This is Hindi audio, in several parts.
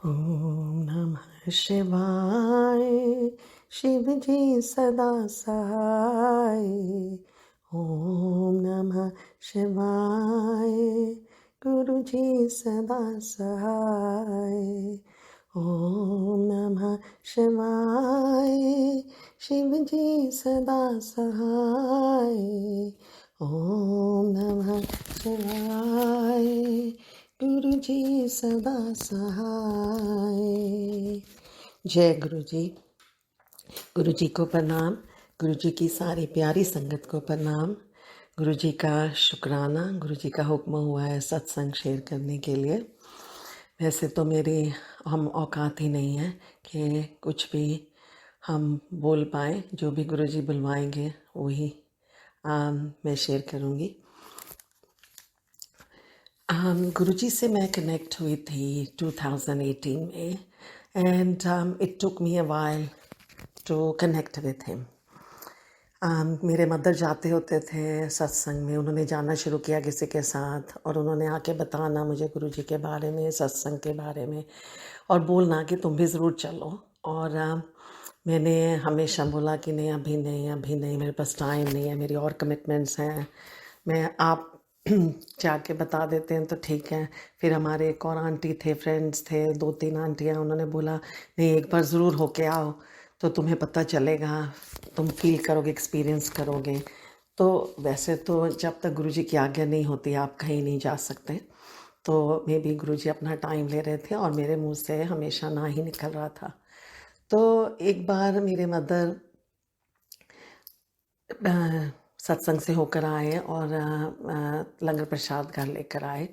ओम नमः शिवाय। शिव जी सदा सहाय। ओम नमः शिवाय। गुरु जी सदा सहाय। ओम नमः शिवाय। शिव जी सदा सहाय। ओम नमः शिवाय। गुरु जी सदा सहाय। जय गुरु जी। गुरु जी को प्रणाम। गुरु जी की सारी प्यारी संगत को प्रणाम। गुरु जी का शुक्राना। गुरु जी का हुक्म हुआ है सत्संग शेयर करने के लिए। वैसे तो मेरी हम औकात ही नहीं है कि कुछ भी हम बोल पाए। जो भी गुरु जी बुलवाएंगे वही मैं शेयर करूँगी। गुरुजी से मैं कनेक्ट हुई थी 2018 में and it took me a while to connect with him. मेरे मदर जाते होते थे सत्संग में। उन्होंने जाना शुरू किया किसी के साथ और उन्होंने आके बताना मुझे गुरुजी के बारे में, सत्संग के बारे में, और बोलना कि तुम भी ज़रूर चलो। और मैंने हमेशा बोला कि नहीं, अभी नहीं, अभी नहीं, मेरे पास टाइम नहीं है, मेरी और कमिटमेंट्स हैं। आप जाके बता देते हैं तो ठीक है। फिर हमारे एक और आंटी थे, फ्रेंड्स थे, 2-3 आंटियाँ, उन्होंने बोला नहीं, एक बार ज़रूर होके आओ तो तुम्हें पता चलेगा, तुम फील करोगे, एक्सपीरियंस करोगे। तो वैसे तो जब तक गुरुजी की आज्ञा नहीं होती आप कहीं नहीं जा सकते। तो मे बी गुरुजी अपना टाइम ले रहे थे और मेरे मुंह से हमेशा ना ही निकल रहा था। तो एक बार मेरे मदर सत्संग से होकर आए और लंगर प्रसाद घर लेकर आए।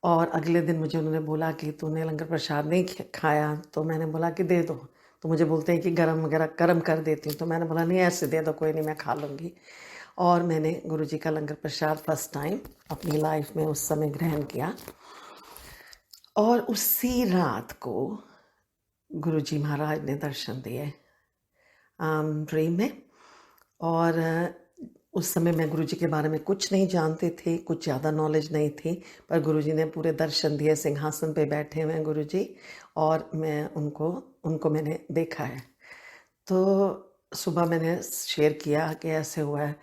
और अगले दिन मुझे उन्होंने बोला कि तूने लंगर प्रसाद नहीं खाया। तो मैंने बोला कि दे दो। तो मुझे बोलते हैं कि गरम वगैरह गरम कर देती हूँ। तो मैंने बोला नहीं, ऐसे दे दो, कोई नहीं, मैं खा लूँगी। और मैंने गुरुजी का लंगर प्रसाद फर्स्ट टाइम अपनी लाइफ में उस समय ग्रहण किया। और उसी रात को गुरुजी महाराज ने दर्शन दिए ड्रीम में। और उस समय मैं गुरुजी के बारे में कुछ नहीं जानती थी, कुछ ज़्यादा नॉलेज नहीं थी, पर गुरुजी ने पूरे दर्शन दिए। सिंहासन पे बैठे हुए हैं गुरुजी और मैं उनको मैंने देखा है। तो सुबह मैंने शेयर किया कि ऐसे हुआ है।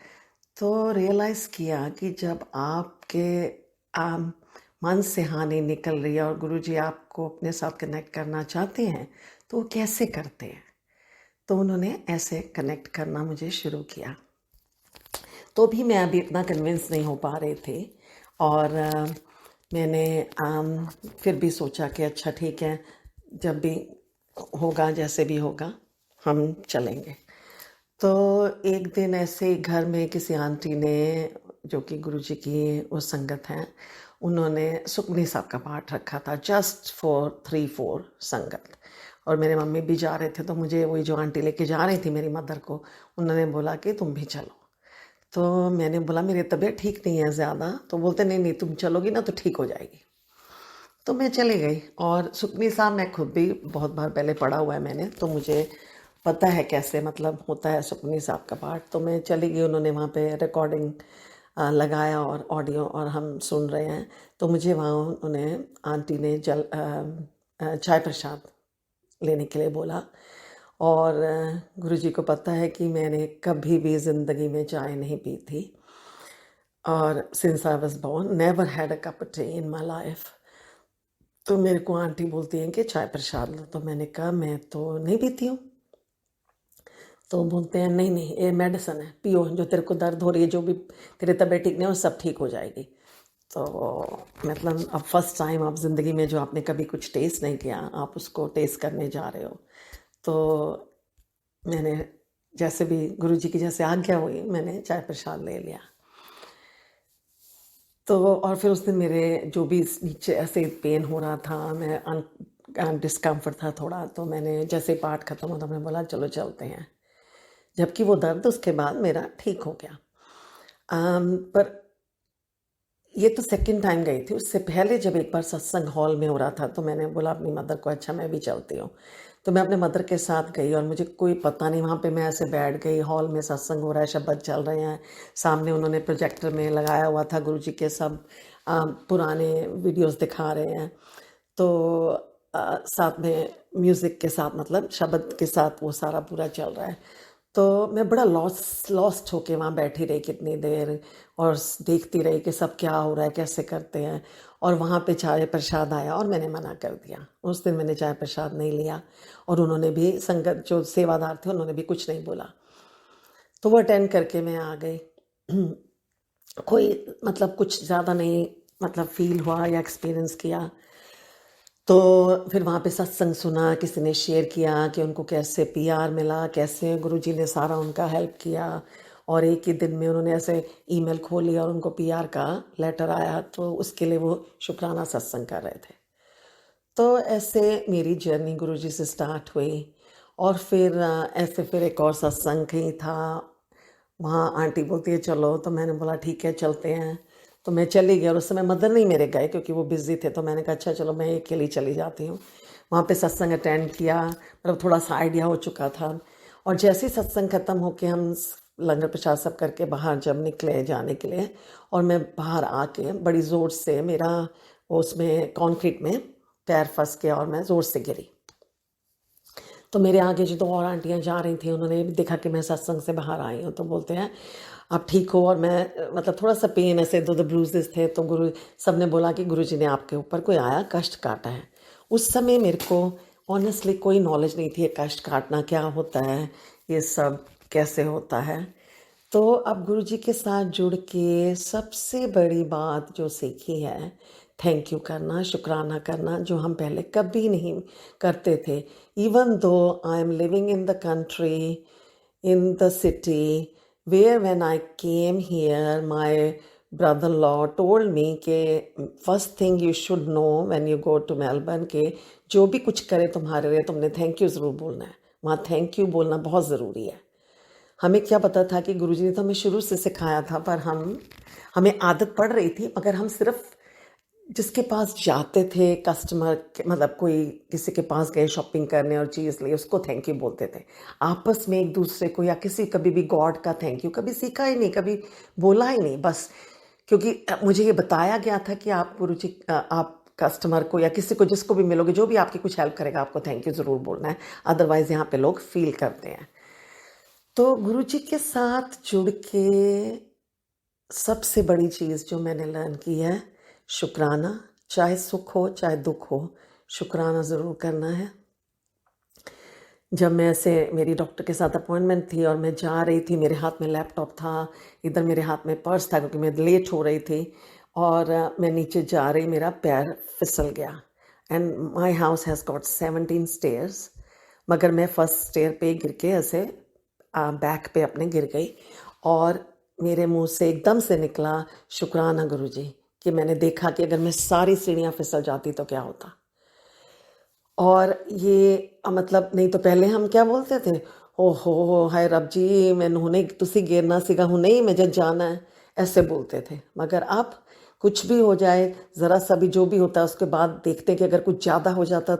तो रियलाइज़ किया कि जब आपके मन से हानि निकल रही है और गुरुजी आपको अपने साथ कनेक्ट करना चाहते हैं तो वो कैसे करते हैं। तो उन्होंने ऐसे कनेक्ट करना मुझे शुरू किया। तो भी मैं अभी इतना कन्विंस नहीं हो पा रही थी। और मैंने फिर भी सोचा कि अच्छा ठीक है, जब भी होगा, जैसे भी होगा, हम चलेंगे। तो एक दिन ऐसे ही घर में किसी आंटी ने, जो कि गुरुजी की वो संगत हैं, उन्होंने सुखमनी साहब का पाठ रखा था, जस्ट फॉर 3-4 संगत। और मेरे मम्मी भी जा रहे थे, तो मुझे वही जो आंटी लेके जा रही थी मेरी मदर को, उन्होंने बोला कि तुम भी चलो। तो मैंने बोला मेरी तबीयत ठीक नहीं है ज़्यादा। तो बोलते नहीं नहीं, तुम चलोगी ना तो ठीक हो जाएगी। तो मैं चली गई। और सुखमनी साहब मैं खुद भी बहुत बार पहले पढ़ा हुआ है मैंने, तो मुझे पता है कैसे मतलब होता है सुखमनी साहब का पाठ। तो मैं चली गई। उन्होंने वहाँ पे रिकॉर्डिंग लगाया और ऑडियो, और हम सुन रहे हैं। तो मुझे वहाँ उन्हें आंटी ने चाय प्रसाद लेने के लिए बोला। और गुरुजी को पता है कि मैंने कभी भी ज़िंदगी में चाय नहीं पी थी। और since I was born never had a cup of tea in my life. तो मेरे को आंटी बोलती हैं कि चाय प्रसाद लो। तो मैंने कहा मैं तो नहीं पीती हूँ। तो बोलते हैं नहीं नहीं, ये मेडिसिन है, पियो, जो तेरे को दर्द हो रही है, जो भी तेरे तबीयत ठीक नहीं हो, सब ठीक हो जाएगी। तो मतलब अब फर्स्ट टाइम आप ज़िंदगी में जो आपने कभी कुछ टेस्ट नहीं किया, आप उसको टेस्ट करने जा रहे हो। तो मैंने जैसे भी गुरुजी की जैसे आज्ञा हुई, मैंने चाय प्रसाद ले लिया। तो और फिर उस दिन मेरे जो भी नीचे ऐसे पेन हो रहा था, मैं डिस्कम्फर्ट था थोड़ा, तो मैंने जैसे पाठ खत्म हुआ तो मैंने बोला चलो चलते हैं। जबकि वो दर्द उसके बाद मेरा ठीक हो गया। पर ये तो सेकंड टाइम गई थी। उससे पहले जब एक बार सत्संग हॉल में हो रहा था तो मैंने बोला अपनी मदर को अच्छा मैं भी चलती हूँ। तो मैं अपने मदर के साथ गई और मुझे कोई पता नहीं, वहाँ पे मैं ऐसे बैठ गई। हॉल में सत्संग हो रहा है, शब्द चल रहे हैं, सामने उन्होंने प्रोजेक्टर में लगाया हुआ था गुरुजी के सब पुराने वीडियोस दिखा रहे हैं। तो साथ में म्यूज़िक के साथ, मतलब शब्द के साथ वो सारा पूरा चल रहा है। तो मैं बड़ा लॉस्ट होके वहाँ बैठी रही कितनी देर, और देखती रही कि सब क्या हो रहा है, कैसे करते हैं। और वहाँ पे चाय प्रसाद आया और मैंने मना कर दिया। उस दिन मैंने चाय प्रसाद नहीं लिया, और उन्होंने भी, संगत जो सेवादार थे उन्होंने भी कुछ नहीं बोला। तो वो अटेंड करके मैं आ गई। कोई मतलब कुछ ज़्यादा नहीं मतलब फील हुआ या एक्सपीरियंस किया। तो फिर वहाँ पे सत्संग सुना, किसी ने शेयर किया कि उनको कैसे पीआर मिला, कैसे गुरुजी ने सारा उनका हेल्प किया, और एक ही दिन में उन्होंने ऐसे ईमेल खोली और उनको पीआर का लेटर आया, तो उसके लिए वो शुक्राना सत्संग कर रहे थे। तो ऐसे मेरी जर्नी गुरुजी से स्टार्ट हुई। और फिर ऐसे फिर एक और सत्संग कहीं था, वहाँ आंटी बोलती है चलो, तो मैंने बोला ठीक है चलते हैं। तो मैं चली गई, और उस समय मदर नहीं मेरे गए क्योंकि वो बिज़ी थे। तो मैंने कहा अच्छा चलो मैं अकेली चली जाती हूँ। वहाँ पे सत्संग अटेंड किया, मतलब थोड़ा सा आइडिया हो चुका था। और जैसे ही सत्संग ख़त्म होके हम लंगर प्रसाद सब करके बाहर जब निकले जाने के लिए, और मैं बाहर आके बड़ी ज़ोर से मेरा उसमें कंक्रीट में पैर फंस गया और मैं ज़ोर से गिरी। तो मेरे आगे जो 2 और आंटियाँ जा रही थी, उन्होंने भी देखा कि मैं सत्संग से बाहर आई हूँ, तो बोलते हैं आप ठीक हो। और मैं मतलब थोड़ा सा पेन, ऐसे 2 ब्रूजेस थे। तो गुरु सब ने बोला कि गुरुजी ने आपके ऊपर कोई आया, कष्ट काटा है। उस समय मेरे को ऑनेस्टली कोई नॉलेज नहीं थी, ये कष्ट काटना क्या होता है, ये सब कैसे होता है। तो अब गुरुजी के साथ जुड़ के सबसे बड़ी बात जो सीखी है, थैंक यू करना, शुक्राना करना, जो हम पहले कभी नहीं करते थे। Even though I am living in the country, in the city where when I came here, my brother-in-law told me कि first thing you should know when you go to Melbourne कि जो भी कुछ करे तुम्हारे लिए, तुमने थैंक यू ज़रूर बोलना है। वहाँ थैंक यू बोलना बहुत ज़रूरी है। हमें क्या पता था कि गुरुजी ने तो हमें शुरू से सिखाया था, पर हमें आदत पड़ रही थी। मगर हम सिर्फ जिसके पास जाते थे कस्टमर मतलब कोई किसी के पास गए शॉपिंग करने और चीज़ ली, उसको थैंक यू बोलते थे। आपस में एक दूसरे को या किसी कभी भी गॉड का थैंक यू कभी सीखा ही नहीं, कभी बोला ही नहीं। बस क्योंकि मुझे ये बताया गया था कि आप गुरुजी आप कस्टमर को या किसी को जिसको भी मिलोगे, जो भी आपकी कुछ हेल्प करेगा, आपको थैंक यू ज़रूर बोलना है, अदरवाइज़ यहाँ पे लोग फील करते हैं। तो गुरुजी के साथ जुड़ के सबसे बड़ी चीज़ जो मैंने लर्न की है, शुक्राना। चाहे सुख हो चाहे दुख हो, शुक्राना ज़रूर करना है। जब मैं ऐसे मेरी डॉक्टर के साथ अपॉइंटमेंट थी और मैं जा रही थी, मेरे हाथ में लैपटॉप था, इधर मेरे हाथ में पर्स था क्योंकि मैं लेट हो रही थी, और मैं नीचे जा रही, मेरा पैर फिसल गया। And my house has got 17 stairs, मगर मैं फर्स्ट स्टेयर पे गिर के ऐसे बैक पे अपने गिर गई, और मेरे मुंह से एकदम से निकला शुक्राना गुरुजी, कि मैंने देखा कि अगर मैं सारी सीढ़ियाँ फिसल जाती तो क्या होता। और ये मतलब नहीं तो पहले हम क्या बोलते थे, ओहो हाय रब जी, मैनू हुणे तुसी गिरना सीगा, हुणे ही मैं जाना है, ऐसे बोलते थे। मगर अब कुछ भी हो जाए, ज़रा सा भी जो भी होता है, उसके बाद देखते हैं कि अगर कुछ ज़्यादा हो जाता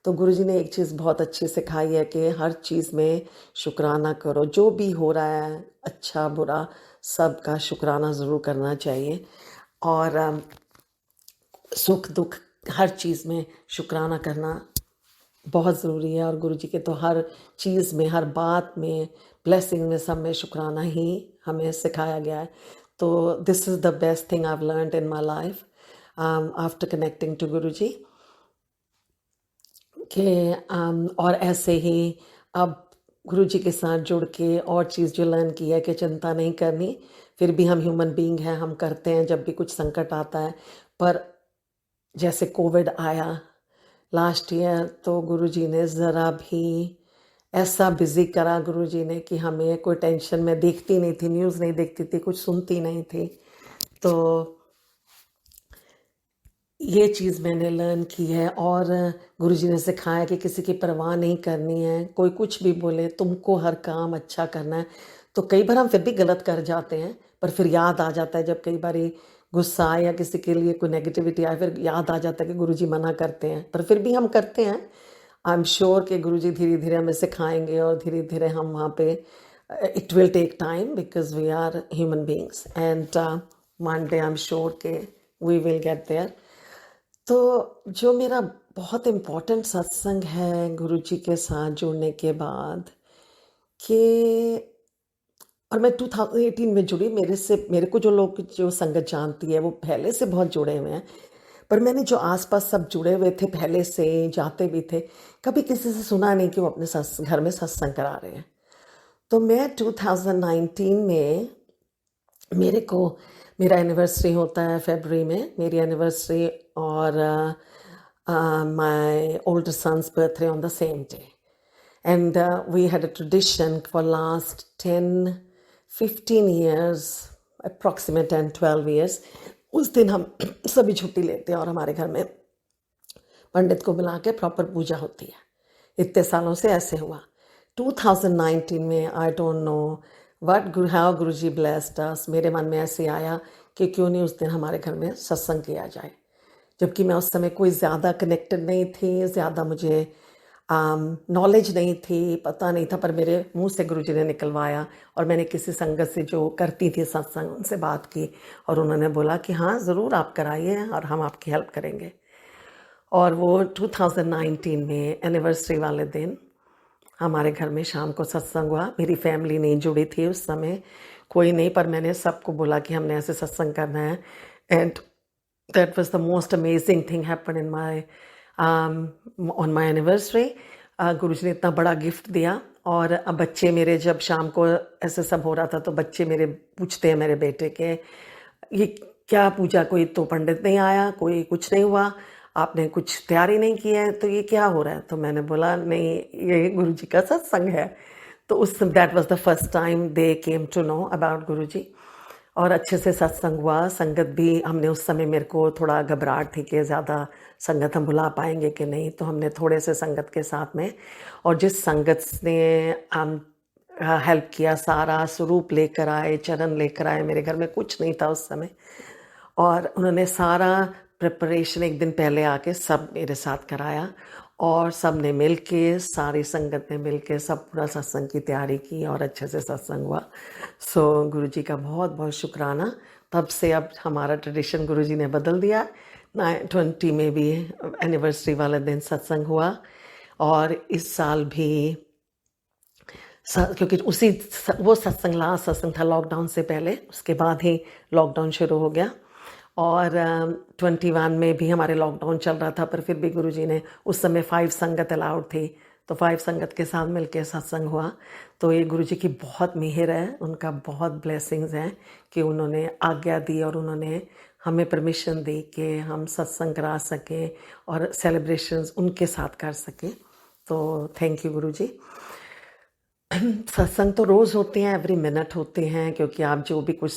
तो गुरुजी ने एक चीज़ बहुत अच्छी सिखाई है कि हर चीज़ में शुक्राना करो। जो भी हो रहा है, अच्छा बुरा, सब का शुक्राना ज़रूर करना चाहिए। और सुख दुख हर चीज़ में शुक्राना करना बहुत ज़रूरी है। और गुरुजी के तो हर चीज़ में, हर बात में, ब्लेसिंग में, सब में शुक्राना ही हमें सिखाया गया है। तो this is the best thing I have learned in my life after connecting to Guruji के। और ऐसे ही अब गुरुजी के साथ जुड़ के और चीज़ जो लर्न की है कि चिंता नहीं करनी। फिर भी हम ह्यूमन बीइंग हैं, हम करते हैं जब भी कुछ संकट आता है। पर जैसे कोविड आया लास्ट ईयर, तो गुरुजी ने ज़रा भी ऐसा बिज़ी करा गुरुजी ने कि हमें कोई टेंशन, मैं देखती नहीं थी, न्यूज़ नहीं देखती थी, कुछ सुनती नहीं थी। तो ये चीज़ मैंने लर्न की है। और गुरुजी ने सिखाया कि किसी की परवाह नहीं करनी है, कोई कुछ भी बोले, तुमको हर काम अच्छा करना है। तो कई बार हम फिर भी गलत कर जाते हैं, पर फिर याद आ जाता है, जब कई बारी गुस्सा आए या किसी के लिए कोई नेगेटिविटी आए, फिर याद आ जाता है कि गुरुजी मना करते हैं, पर फिर भी हम करते हैं। आई एम श्योर कि गुरुजी धीरे धीरे हमें सिखाएंगे, और धीरे धीरे हम वहाँ पे it will take time because we are human beings, and one day I am sure के वी विल गेट देयर। तो जो मेरा बहुत इम्पोर्टेंट सत्संग है गुरुजी के साथ जुड़ने के बाद कि और मैं 2018 में जुड़ी। मेरे को जो लोग जो संगत जानती है वो पहले से बहुत जुड़े हुए हैं, पर मैंने जो आसपास सब जुड़े हुए थे पहले से, जाते भी थे, कभी किसी से सुना नहीं कि वो अपने घर में सत्संग करा रहे हैं। तो मैं 2019 में मेरा एनिवर्सरी होता है फरवरी में, मेरी एनिवर्सरी और my older son's birthday on the same day. And we had a tradition for last 10, 15 years, approximate 10, 12 years. उस दिन हम सभी छुट्टी लेते हैं और हमारे घर में पंडित को बुला के प्रॉपर पूजा होती है। इतने सालों से ऐसे हुआ। 2019 में I don't know how Guruji blessed अस, मेरे मन में ऐसे आया कि क्यों नहीं उस दिन हमारे घर में सत्संग किया जाए। जबकि मैं उस समय कोई ज़्यादा कनेक्टेड नहीं थी, ज़्यादा मुझे नॉलेज नहीं थी, पता नहीं था, पर मेरे मुंह से गुरुजी ने निकलवाया और मैंने किसी संगत से जो करती थी सत्संग उनसे बात की और उन्होंने बोला कि हाँ ज़रूर आप कराइए और हम आपकी हेल्प करेंगे। और वो 2019 में एनिवर्सरी वाले दिन हमारे घर में शाम को सत्संग हुआ। मेरी फैमिली नहीं जुड़ी थी उस समय, कोई नहीं, पर मैंने सबको बोला कि हमने ऐसे सत्संग करना है। And that was the most amazing thing happen in my on my anniversary. Guruji ने इतना बड़ा गिफ्ट दिया। और अब बच्चे मेरे, जब शाम को ऐसे सब हो रहा था तो बच्चे मेरे पूछते हैं मेरे बेटे के, ये क्या पूजा, कोई तो पंडित नहीं आया, कोई कुछ नहीं हुआ, आपने कुछ तैयारी नहीं की है, तो ये क्या हो रहा है? तो मैंने बोला नहीं, ये गुरुजी का सत्संग है। तो उस that was the first time they came to know about Guruji. और अच्छे से सत्संग हुआ। संगत भी हमने उस समय, मेरे को थोड़ा घबराहट थी कि ज़्यादा संगत हम बुला पाएंगे कि नहीं, तो हमने थोड़े से संगत के साथ में, और जिस संगत ने हेल्प किया, सारा स्वरूप लेकर आए, चरण लेकर आए। मेरे घर में कुछ नहीं था उस समय, और उन्होंने सारा प्रिपरेशन एक दिन पहले आके सब मेरे साथ कराया और सब ने मिल के, सारी संगत ने मिल के सब पूरा सत्संग की तैयारी की और अच्छे से सत्संग हुआ। सो गुरुजी का बहुत बहुत शुक्राना। तब से अब हमारा ट्रेडिशन गुरुजी ने बदल दिया। 20 में भी एनिवर्सरी वाले दिन सत्संग हुआ और इस साल भी क्योंकि वो सत्संग लास्ट सत्संग था लॉकडाउन से पहले, उसके बाद ही लॉकडाउन शुरू हो गया। और 21 में भी हमारे लॉकडाउन चल रहा था, पर फिर भी गुरुजी ने, उस समय 5 संगत अलाउड थी, तो 5 संगत के साथ मिलकर सत्संग हुआ। तो ये गुरुजी की बहुत मेहर है, उनका बहुत ब्लेसिंग्स हैं कि उन्होंने आज्ञा दी और उन्होंने हमें परमिशन दी कि हम सत्संग करा सकें और सेलिब्रेशंस उनके साथ कर सकें। तो थैंक यू गुरुजी। सत्संग तो रोज़ होते हैं, एवरी मिनट होते हैं, क्योंकि आप जो भी कुछ